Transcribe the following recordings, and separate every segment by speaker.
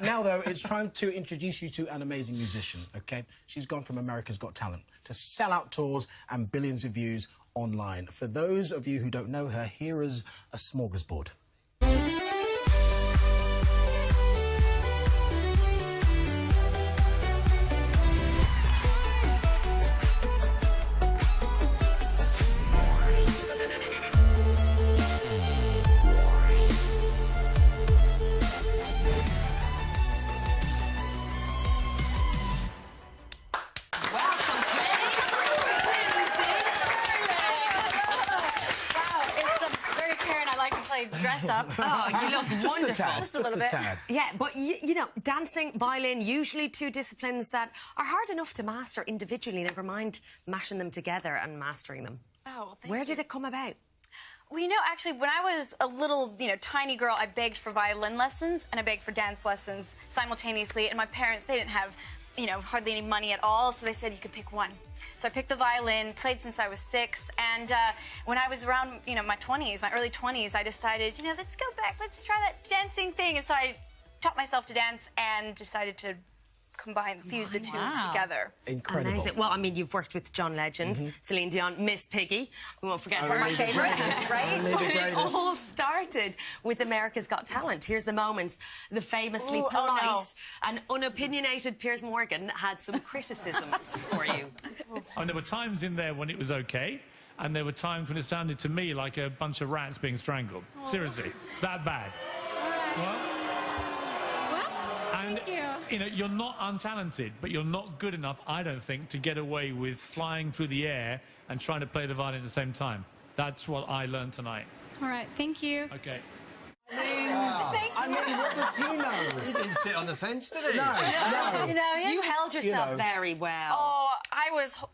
Speaker 1: Now, though, it's time to introduce you to an amazing musician, OK? She's gone from America's Got Talent to sell-out tours and billions of views online. For those of you who don't know her, here is a smorgasbord.
Speaker 2: Dress up.
Speaker 3: Oh, you look
Speaker 1: just
Speaker 3: wonderful.
Speaker 1: A tad,
Speaker 2: just a little bit.
Speaker 1: Tad.
Speaker 3: Yeah, but you know, dancing, violin, usually two disciplines that are hard enough to master individually, never mind mashing them together and mastering them.
Speaker 2: Oh, well,
Speaker 3: Where did it come about?
Speaker 2: Well, you know, actually, when I was a little, tiny girl, I begged for violin lessons and I begged for dance lessons simultaneously. And my parents, they didn't have, hardly any money at all, so they said you could pick one. So I picked the violin, played since I was 6, and when I was around, my 20s, my early 20s, I decided, let's go back, let's try that dancing thing. And so I taught myself to dance and decided to fuse the two together.
Speaker 1: Incredible.
Speaker 3: Amazing. Well, I mean, you've worked with John Legend, Celine Dion, Miss Piggy. We won't forget her.
Speaker 2: My favourite, right?
Speaker 3: But it all started with America's Got Talent. Here's the moments. The famously polite and unopinionated Piers Morgan had some criticisms for you.
Speaker 4: And there were times in there when it was OK, and there were times when it sounded to me like a bunch of rats being strangled. Seriously, that bad. And, you're not untalented, but you're not good enough, I don't think, to get away with flying through the air and trying to play the violin at the same time. That's what I learned tonight.
Speaker 5: All right, thank you.
Speaker 4: OK.
Speaker 1: I mean, what does he know?
Speaker 6: He didn't sit on the fence, did he?
Speaker 1: No.
Speaker 3: You held yourself very well.
Speaker 2: Oh,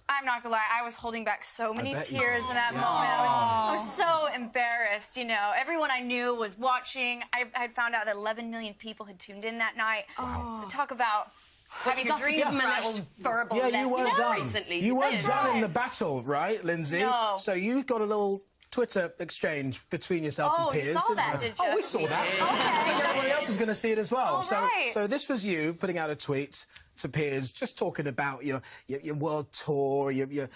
Speaker 2: I'm not gonna lie, I was holding back so many tears in that moment. I was so embarrassed, Everyone I knew was watching. I had found out that 11 million people had tuned in that night. Wow. So talk about having your dreams
Speaker 3: give him a little verbal
Speaker 1: you weren't done.
Speaker 3: Recently.
Speaker 1: You weren't done in the battle, right, Lindsay?
Speaker 2: No.
Speaker 1: So you got a little Twitter exchange between yourself and Piers.
Speaker 2: You saw that, did you?
Speaker 1: Oh, we saw that. Okay. Everybody else is going to see it as well.
Speaker 2: All right.
Speaker 1: So this was you putting out a tweet to Piers, just talking about your world tour, your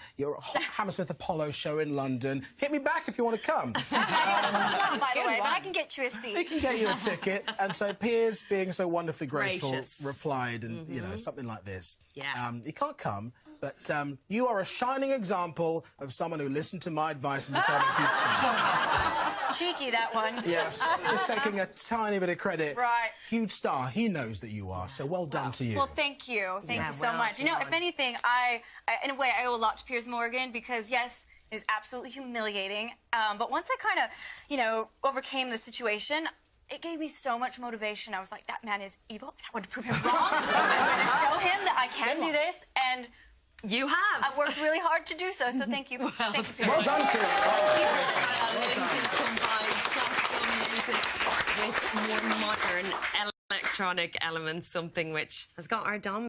Speaker 1: Hammersmith Apollo show in London. Hit me back if you want to come.
Speaker 2: By the way, but I can get you a seat.
Speaker 1: He can get you a ticket. And so Piers, being so wonderfully graceful, replied, and something like this.
Speaker 3: Yeah.
Speaker 1: You can't come. But you are a shining example of someone who listened to my advice and became a huge star.
Speaker 2: Cheeky, that one.
Speaker 1: Yes, just taking a tiny bit of credit.
Speaker 2: Right.
Speaker 1: Huge star. He knows that you are, so well done to you.
Speaker 2: Well, thank you. Thank you so much. If anything, I, in a way, I owe a lot to Piers Morgan because, yes, it was absolutely humiliating. But once I kind of, overcame the situation, it gave me so much motivation. I was like, that man is evil, and I want to prove him wrong. I want to show him that I can do this, and
Speaker 3: you have.
Speaker 2: I've worked really hard to do so, so thank you. Thank you, Piers.
Speaker 1: Well done, Piers.
Speaker 3: Lindsay combines classical music with more modern electronic elements, something which has got our Dom